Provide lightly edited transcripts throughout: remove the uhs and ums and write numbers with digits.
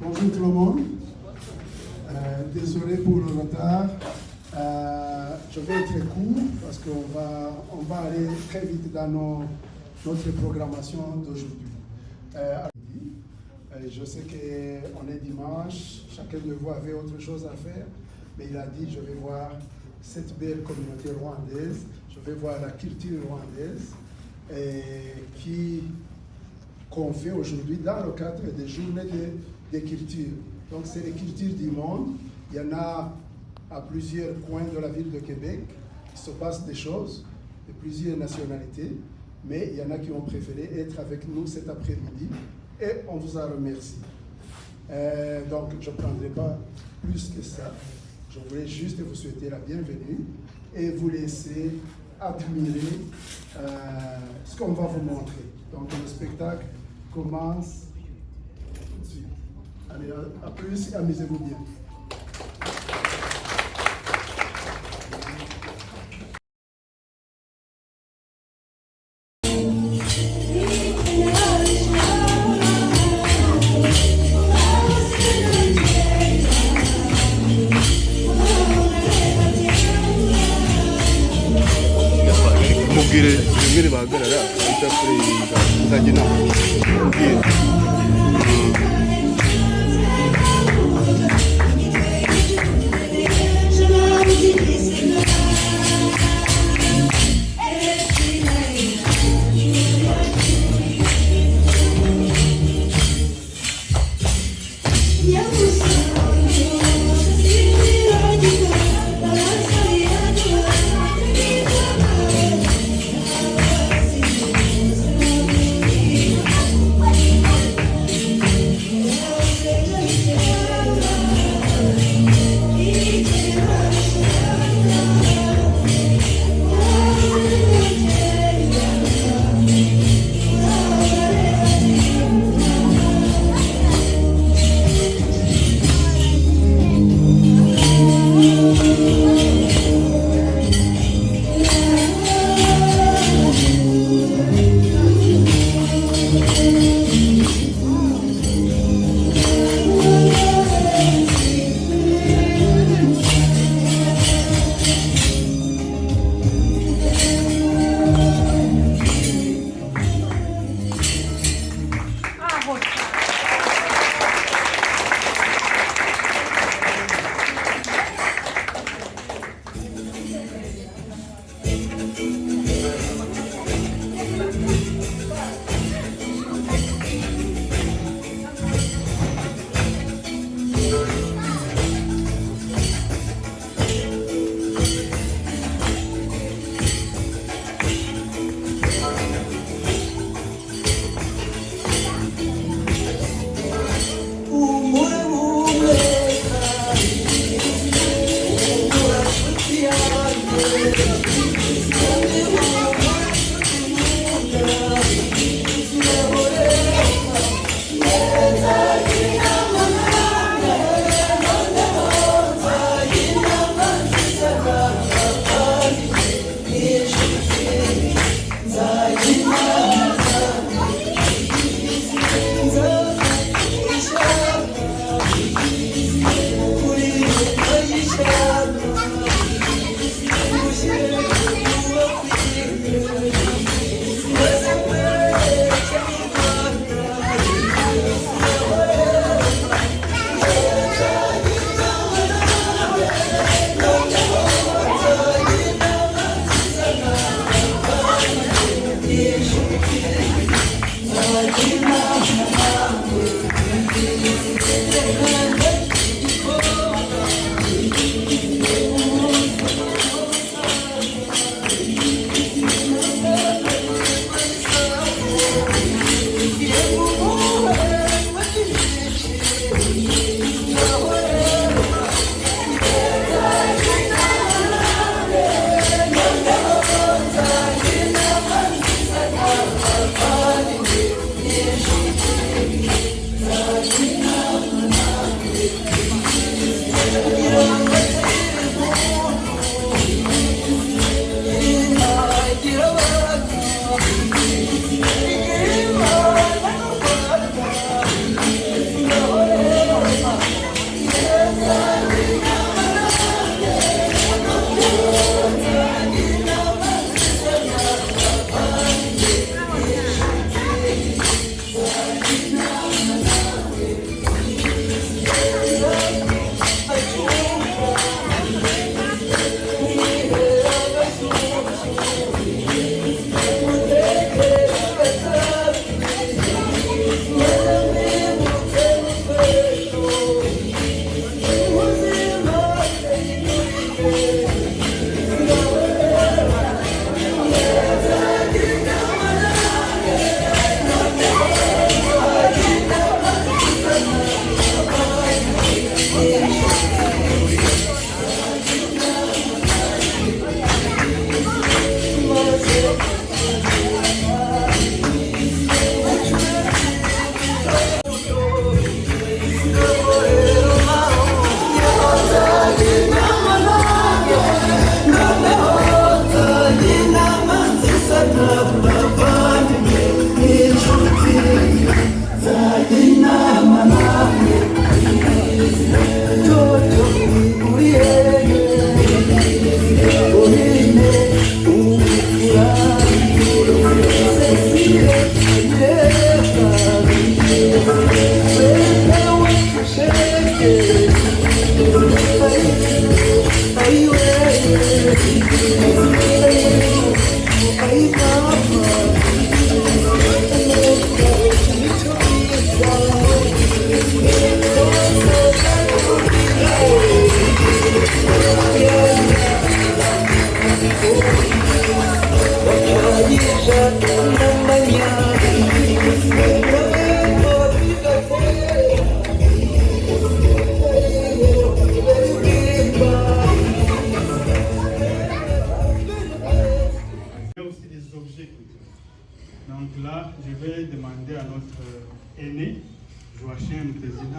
Bonjour tout le monde. Désolé pour le retard. Je vais être court parce qu'on va aller très vite dans notre programmation d'aujourd'hui. Je sais qu'on est dimanche, chacun de vous avait autre chose à faire, mais il a dit je vais voir cette belle communauté rwandaise, je vais voir la culture rwandaise qu'on fait aujourd'hui dans le cadre des journées des cultures. Donc c'est les cultures du monde. Il y en a à plusieurs coins de la ville de Québec. Il se passe des choses de plusieurs nationalités, mais il y en a qui ont préféré être avec nous cet après-midi et on vous en remercie. Donc je ne prendrai pas plus que ça. Je voulais juste vous souhaiter la bienvenue et vous laisser admirer ce qu'on va vous montrer. Donc le spectacle commence tout de suite. Allez, à plus et amusez-vous bien. Mubwire bahagarara ahita kuri uzajya inama.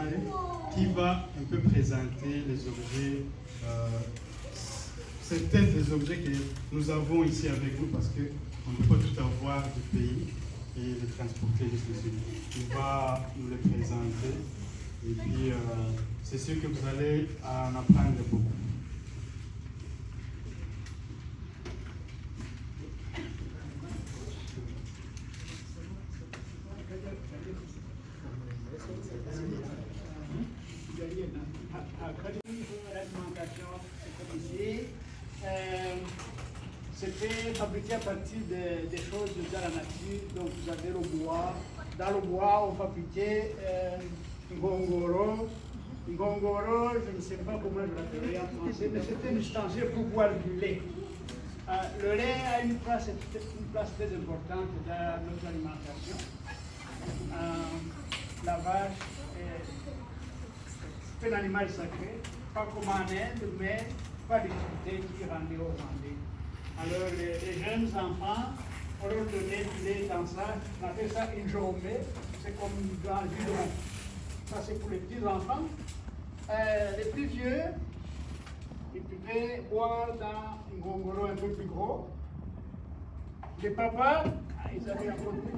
Mare qui va un peu présenter les objets, certains des objets que nous avons ici avec nous parce qu'on ne peut pas tout avoir du pays et les transporter jusqu'ici. Il va nous les présenter et puis c'est sûr que vous allez en apprendre beaucoup. C'était fabriqué à partir des choses de la nature. Donc vous avez le bois. Dans le bois, on fabriquait ngongoro. Ngongoro, je ne sais pas comment je l'appellerai en français, mais c'était un ustensile pour boire du lait. Le lait a une place très importante dans notre alimentation. La vache est un animal sacré, pas comme en Inde, mais pas d'activité qui rendait au rendez. Alors les jeunes enfants, on leur donnait du lait dans ça, on appelle ça une journée, c'est comme dans le jus. Ça c'est pour les petits enfants. Les plus vieux, ils pouvaient boire dans un gongoro un peu plus gros. Les papas, ils avaient un peu plus.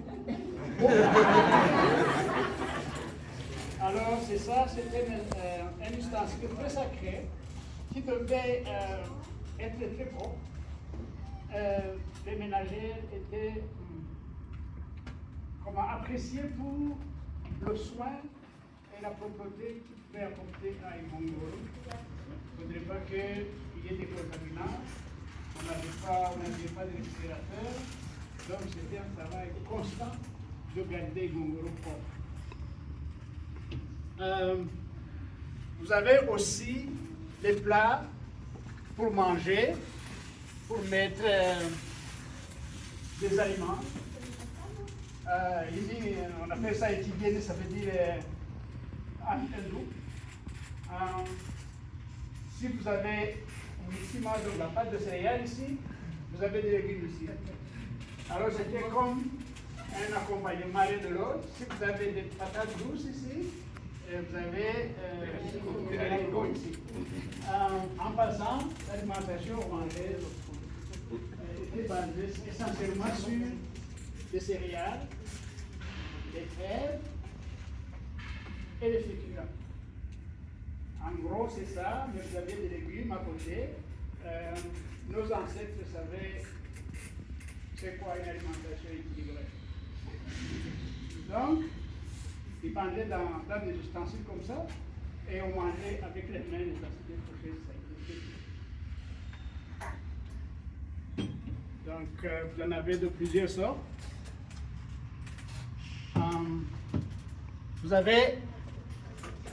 Alors c'est ça, c'était un ustensile très sacré qui devait être très propre. Les ménagères étaient appréciées pour le soin et la propreté qu'ils pouvaient apporter à un gongoro. Il ne faudrait pas qu'il y ait des contaminants. On n'avait pas de réfrigérateur. Donc c'était un travail constant de garder le gongoro propre. Vous avez aussi les plats pour manger, pour mettre des aliments. Ici, on appelle ça étibienne, ça veut dire andou. Si vous avez ici, donc la pâte de céréales ici, vous avez des légumes ici. Alors c'était comme un accompagnement l'un de l'autre. Si vous avez des patates douces ici, vous avez des haricots ici. En passant, l'alimentation rwandaise était basée essentiellement sur des céréales, des fèves et des féculents. En gros, c'est ça, mais vous avez des légumes à côté. Nos ancêtres savaient c'est quoi une alimentation équilibrée. Donc, ils pendaient dans des ustensiles comme ça et on mangeait avec les mains les ustensiles crochets. Donc, vous en avez de plusieurs sortes. Vous avez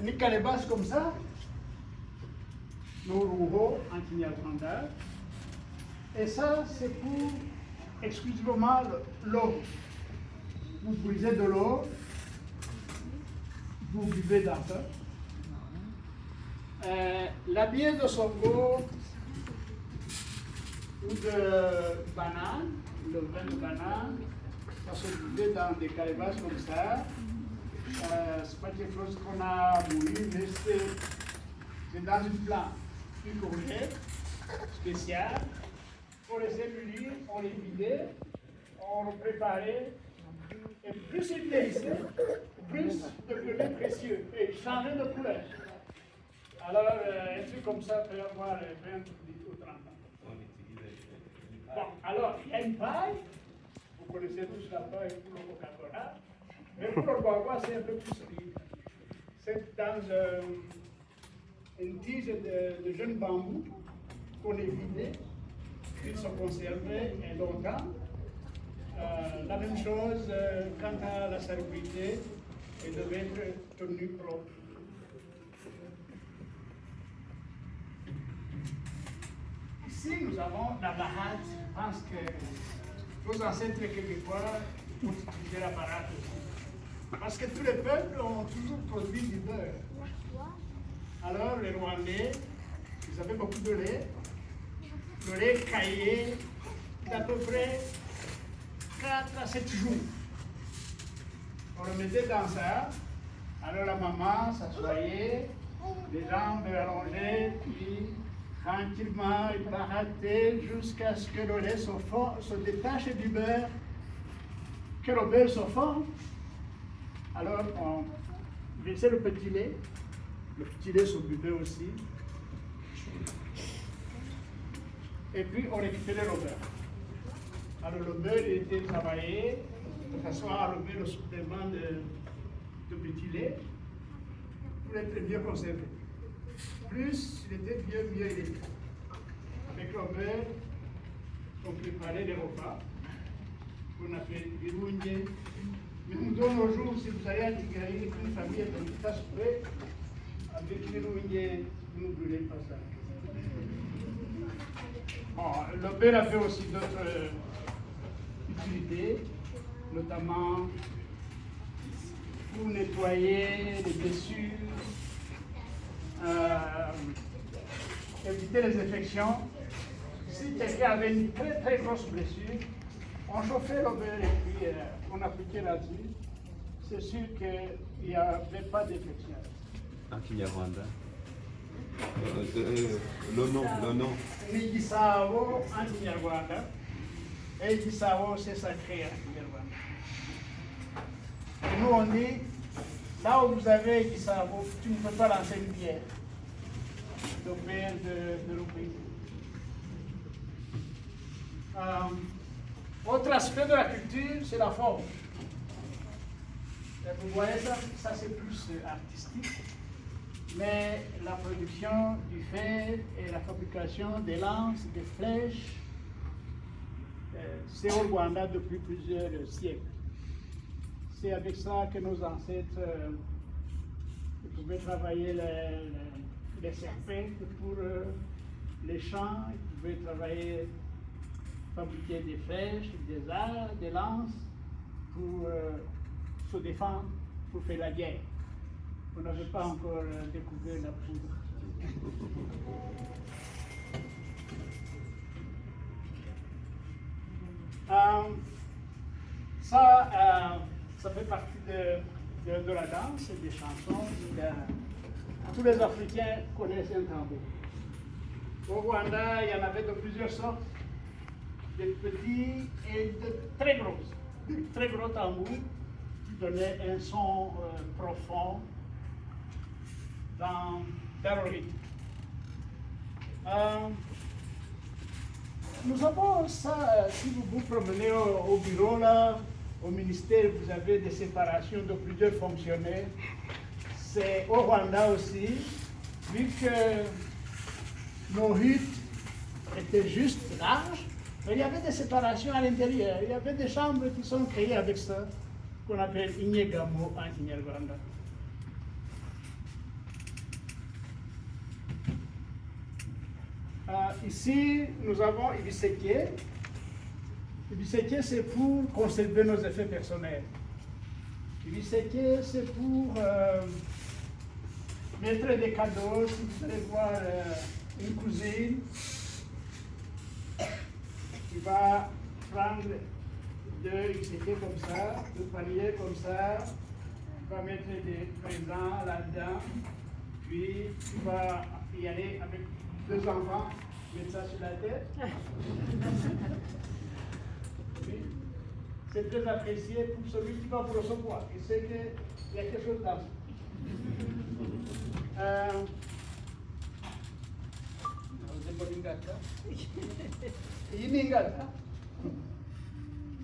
une calebasse comme ça, nos rouleaux en Kinyarwanda. Et ça, c'est pour exclusivement l'eau. Vous brisez de l'eau, vous buvez dans ça. La bière de songo ou de banane, le vin de banane, ça se buvait dans des calebasses comme ça. C'est pas quelque chose qu'on a moulu, mais c'est dans une plante, une courgette spéciale. On les ébullit, on les vidait, on les préparait. Et plus il vieillissait, plus devenait précieux et changeait de couleur. Alors, un truc comme ça peut avoir 20 ou 30 ans. Bon, alors, il y a une paille, vous connaissez tous la paille pour le Coca-Cola, mais pour le guagua, c'est un peu plus solide. C'est dans une tige de jeunes bambous qu'on est vidé, ils sont conservés longtemps. La même chose quant à la salubrité, elle devait être tenue propre. Ici, nous avons la bahate. Je pense que nos ancêtres québécois ont utilisé la bahate aussi. Parce que tous les peuples ont toujours produit du beurre. Alors, les Rwandais, ils avaient beaucoup de lait. Le lait caillé d'à peu près 4 à 7 jours. On le mettait dans ça, Alors la maman s'assoyait, les jambes allongées, puis tranquillement, il rater jusqu'à ce que le lait se détache du beurre, que le beurre se fond. Alors on versait le petit lait se buvait aussi. Et puis on récupérait le beurre. Alors le beurre était travaillé de façon à enlever le supplément de petit lait pour être bien conservé. Plus il était bien, mieux il était. Avec le beurre, on préparait les repas qu'on appelle birunye. Mais nous, de nos jours, si vous allez à Tigray, une famille est en état souper, avec birunye, vous ne brûlez pas ça. Bon, le beurre avait aussi d'autres utilités, notamment pour nettoyer les blessures, éviter les infections. Si quelqu'un avait une très très grosse blessure, on chauffait le beurre et puis on appliquait là-dessus. C'est sûr qu'il n'y avait pas d'infection. En Kinyarwanda. Le nom. Igisao en Kinyarwanda. Et Igisao, c'est sacré en Kinyarwanda. Et nous, on dit, là où vous avez Igisao, tu ne peux pas lancer une bière. Le beurre de l'oubli. Autre aspect de la culture, c'est la forme. Et vous voyez ça c'est plus artistique. Mais la production du fer et la fabrication des lances, des flèches, c'est au Rwanda depuis plusieurs siècles. C'est avec ça que nos ancêtres pouvaient travailler les serpents pour les champs, ils pouvaient travailler, fabriquer des flèches, des arcs, des lances pour se défendre, pour faire la guerre. On n'avait pas encore découvert la poudre. Ça fait partie de la danse et des chansons. Tous les Africains connaissent un tambour. Au Rwanda, il y en avait de plusieurs sortes, de petits et de très gros. De très gros tambours qui donnaient un son profond dans le rythme. Nous avons ça, si vous vous promenez au bureau, là, au ministère, vous avez des séparations de plusieurs fonctionnaires. C'est au Rwanda aussi, vu que nos huttes étaient juste larges, mais il y avait des séparations à l'intérieur. Il y avait des chambres qui sont créées avec ça, qu'on appelle Inyegamo en Kinyarwanda. Ici, nous avons Ibiseke. Ibiseke, c'est pour conserver nos effets personnels. Ibiseke, c'est pour mettre des cadeaux. Si vous allez voir une cousine, tu vas prendre deux Ibiseke comme ça, deux paniers comme ça, tu vas mettre des présents là-dedans, puis tu vas y aller avec deux enfants, mettre ça sur la tête. C'est très apprécié pour celui qui va pour recevoir. Il sait qu'il y a quelque chose dans ça.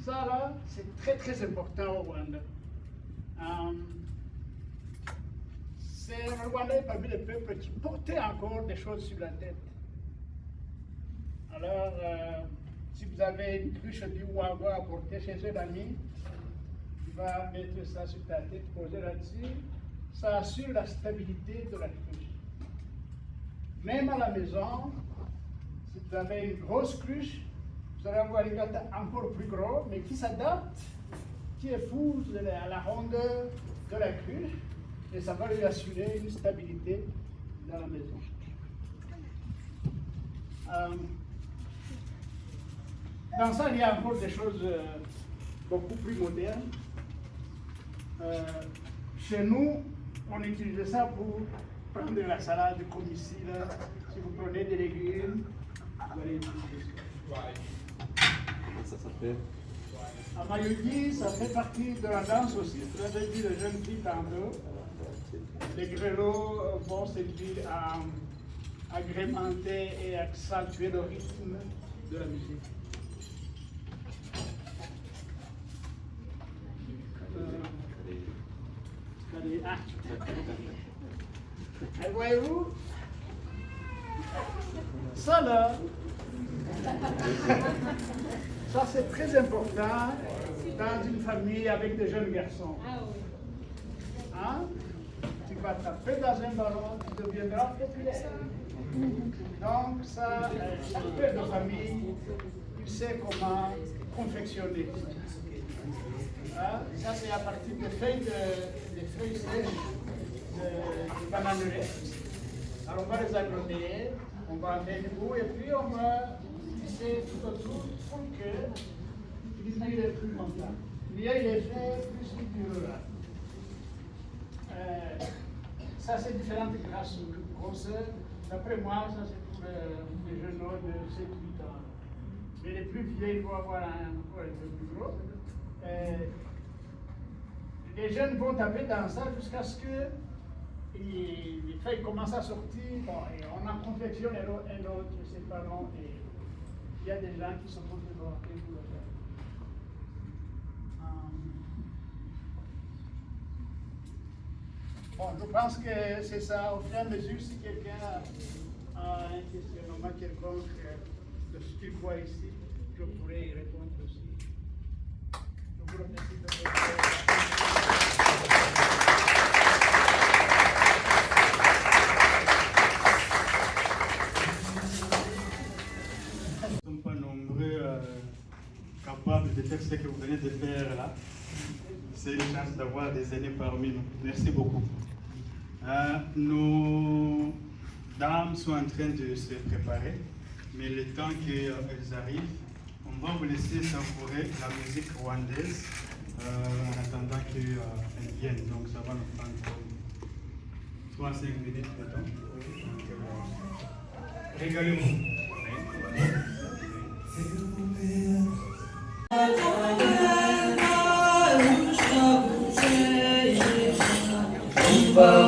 Ça là, c'est très très important au Rwanda. Le Rwanda est parmi les peuples qui portaient encore des choses sur la tête. Alors, si vous avez une cruche du Ouaga à porter chez un ami, tu vas mettre ça sur ta tête, poser là-dessus. Ça assure la stabilité de la cruche. Même à la maison, si vous avez une grosse cruche, vous allez avoir un gâteau encore plus gros, mais qui s'adapte, qui épouse la rondeur de la cruche, et ça va lui assurer une stabilité dans la maison. Dans ça, il y a encore des choses beaucoup plus modernes. Chez nous, on utilise ça pour prendre de la salade comme ici. Là. Si vous prenez des légumes, vous allez utiliser ça. Ça s'appelle? À Mayodi, ça fait partie de la danse aussi. Vous avez dit les jeunes filles tantôt. Les grelots vont servir à agrémenter et accentuer le rythme de la musique. Et voyez-vous, ça là, ça c'est très important dans une famille avec des jeunes garçons. Hein? Tu vas taper dans un ballon, tu deviendras populaire. Donc ça, chaque père de famille, il sait comment confectionner. Hein? Ça c'est à partir des feuilles sèches de bananeraies. Alors on va les agglomérer, on va en mettre du goût et puis on va tisser tout autour pour que l'huile est plus longtemps. Mieux il est fait, plus il durera. Ça c'est différentes grâces grosses. D'après moi, ça c'est pour les jeunes de 7-8 ans. Mais les plus vieux, il faut avoir un peu plus gros. Les jeunes vont taper dans ça jusqu'à ce que les feuilles commencent à sortir. Bon, et on en confectionne un autre, c'est pas long. Et il y a des gens qui sont pour le faire. Bon, je pense que c'est ça. Au fur et à mesure, si quelqu'un a un questionnement quelconque de ce qu'il voit ici, je pourrais y répondre aussi. Je vous remercie de votre... Nous ne sommes pas nombreux capables de faire ce que vous venez de faire là. C'est une chance d'avoir des aînés parmi nous. Merci beaucoup. Nos dames sont en train de se préparer, mais le temps qu'elles arrivent, on va vous laisser savourer la musique rwandaise en attendant qu'elles viennent. Donc ça va nous prendre 3 à 5 minutes de temps. Régalez-vous. Wow.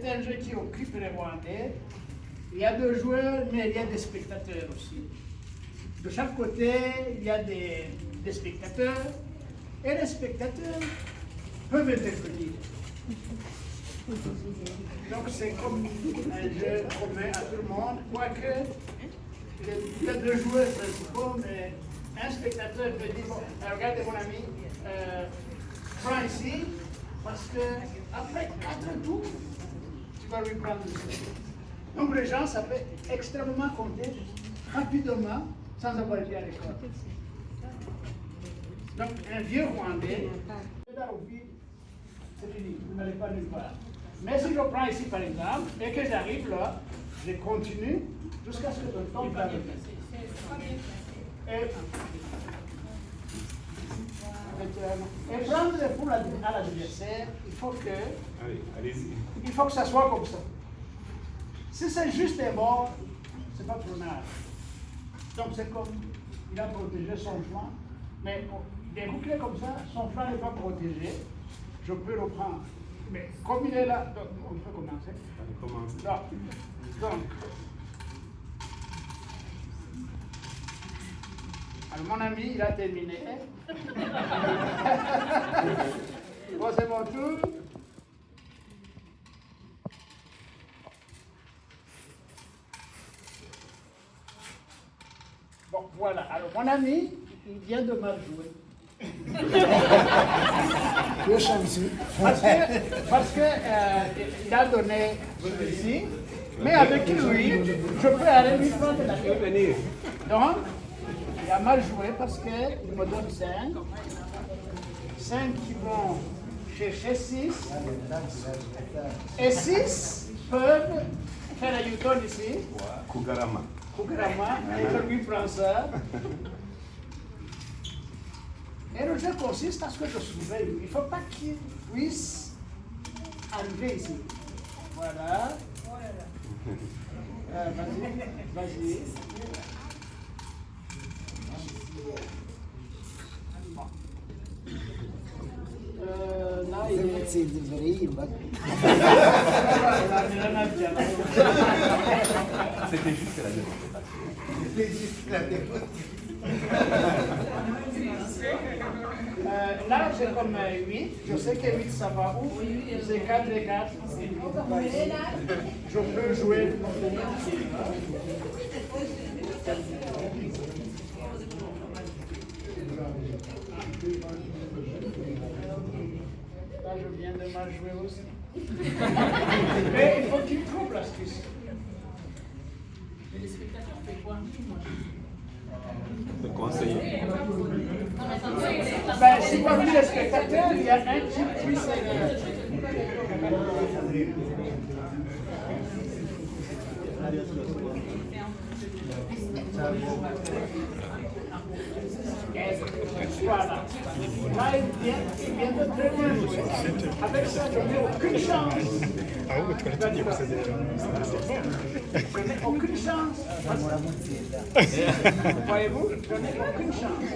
c'est un jeu qui occupe les Rwandais. Il y a 2 joueurs, mais il y a des spectateurs aussi. De chaque côté, il y a des spectateurs, et les spectateurs peuvent intervenir. Donc c'est comme un jeu commun à tout le monde, quoique il y a 2 joueurs principaux, mais un spectateur peut dire, bon, regardez mon ami, prends ici, parce que après tout, tu vas lui prendre le jeu. Donc les gens, ça peut extrêmement compter rapidement, sans avoir été à l'école. Donc un vieux Rwandais, c'est fini, vous n'allez pas nulle part. Mais si je prends ici par exemple, et que j'arrive là, je continue jusqu'à ce que je tombe dans le et prendre le pouls à l'adversaire, il faut que ça soit comme ça. Si c'est juste un mort, c'est pas trop grave. Donc c'est comme, il a protégé son flanc, mais des coups clés comme ça, son flanc n'est pas protégé, je peux le prendre. Mais comme il est là, donc, on peut commencer. Donc, alors mon ami, il a terminé. Bon, c'est mon tour. Bon, voilà. Alors, mon ami, il vient de mal jouer. Tu es chanceux. Parce que il a donné ici, mais avec lui, je peux aller lui prendre la tête. Donc, il a mal joué parce qu'il me donne 5. 5 qui vont chercher 6. Et 6 peuvent faire un U-turn ici. Kugarama. Et je lui prends ça. Et le jeu consiste à ce que je surveille. Il ne faut pas qu'il puisse arriver ici. Voilà. Vas-y. Là, il est... C'était juste la démonstration. Là, j'ai comme 8. Je sais que 8, ça va où? C'est 4 et 4. Je peux jouer. Là, je viens de mal jouer aussi. Mais il faut qu'il trouve l'astuce. Les spectateurs font quoi? Le conseiller. Ben, si parmi les spectateurs, il y a un type qui s'est... Voilà. Là, il vient de très bien jouer. Avec ça, je n'ai aucune chance. Je n'ai aucune chance. Voyez-vous, je n'ai aucune chance.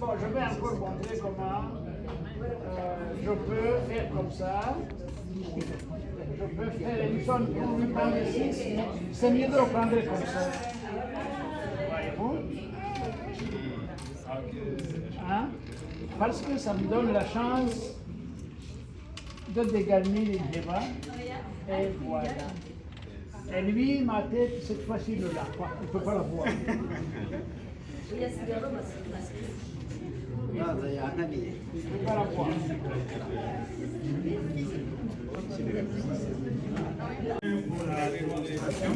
Bon, je vais encore montrer comment je peux faire comme ça. Je peux faire une zone pour lui prendre ici. C'est mieux de le prendre comme ça. Voyez-vous? Hein? Parce que ça me donne la chance de dégainer les débats. Et voilà. Et lui, ma tête, cette fois-ci, il ne l'a pas. Il ne peut pas la voir. Il ne peut pas la voir. Pour la démonstration,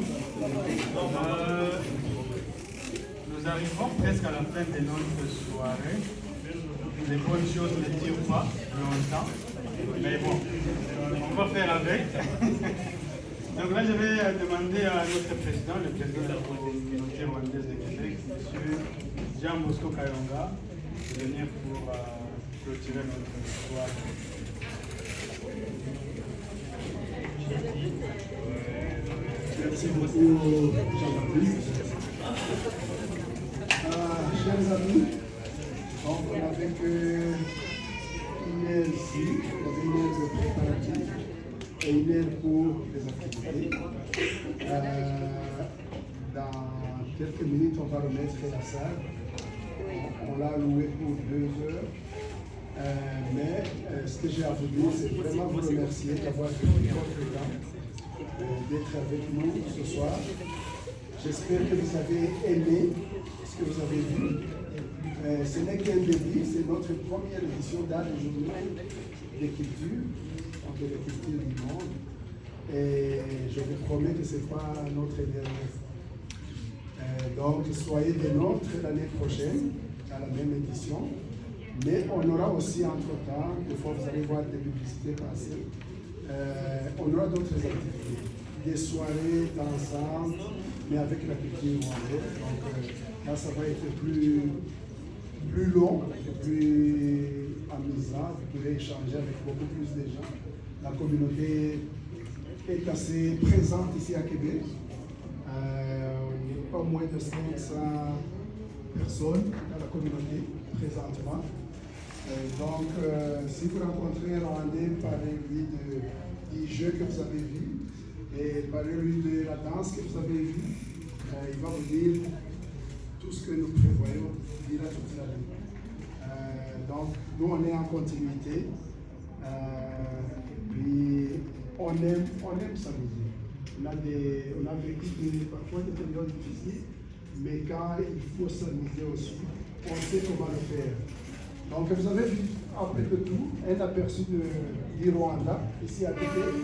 nous arrivons presque à la fin de notre soirée. Les bonnes choses ne durent pas longtemps, mais bon, on va faire avec. Donc là, je vais demander à notre président, le président de la communauté rwandaise de Québec, M. Jean Bosco Kayonga, de venir pour clôturer notre soir. Merci beaucoup, Jean-Baptiste. Chers amis, donc on avait une heure ici, on avait une heure de préparatif et une heure pour les activités. Dans quelques minutes, on va remettre la salle. On l'a louée pour 2 heures. Mais ce que j'ai à vous dire, c'est vraiment vous remercier d'avoir pris votre temps, d'être avec nous ce soir. J'espère que vous avez aimé ce que vous avez vu. Ce n'est qu'un début, c'est notre première édition d'Art et Journal d'écriture, donc de l'écriture du monde. Et je vous promets que ce n'est pas notre dernière fois. Donc soyez des nôtres l'année prochaine, à la même édition. Mais on aura aussi entre-temps, des fois vous allez voir des publicités passer, on aura d'autres activités, des soirées dansantes, mais avec la culture rwandaise. Donc là, ça va être plus long, plus amusant, vous pourrez échanger avec beaucoup plus de gens. La communauté est assez présente ici à Québec. Il y a pas moins de 500 personnes dans la communauté présentement. Donc, si vous rencontrez un Rwandais, parlez-lui du jeu que vous avez vu et parlez-lui de la danse que vous avez vue. Il va vous dire tout ce que nous prévoyons dire toute l'année. Donc, nous, on est en continuité. Puis, on aime s'amuser. On a vécu parfois des périodes difficiles, mais quand il faut s'amuser aussi, on sait comment le faire. Donc vous avez vu, après que tout, un aperçu du Rwanda, ici à Québec.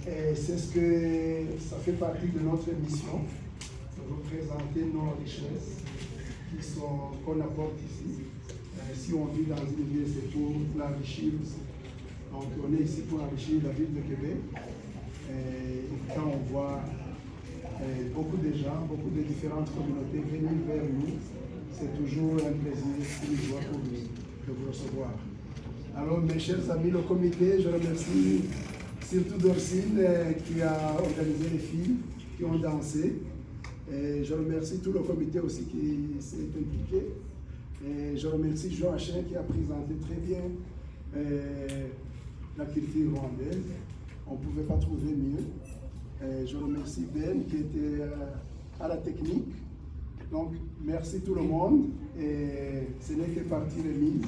Et c'est ce que ça fait partie de notre mission, de vous présenter nos richesses qu'on apporte ici. Si on vit dans une ville, c'est pour l'enrichir aussi. Donc on est ici pour enrichir la ville de Québec. Et quand on voit beaucoup de gens, beaucoup de différentes communautés venir vers nous, c'est toujours un plaisir, une joie pour nous de vous recevoir. Alors mes chers amis, le comité, je remercie surtout Dorcine qui a organisé les filles, qui ont dansé. Et je remercie tout le comité aussi qui s'est impliqué. Et je remercie Joachim qui a présenté très bien la culture rwandaise. On ne pouvait pas trouver mieux. Et je remercie Ben qui était à la technique. Donc, merci tout le monde. Et ce n'est que partie remise.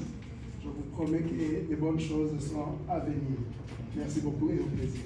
Je vous promets que les bonnes choses sont à venir. Merci beaucoup et au plaisir.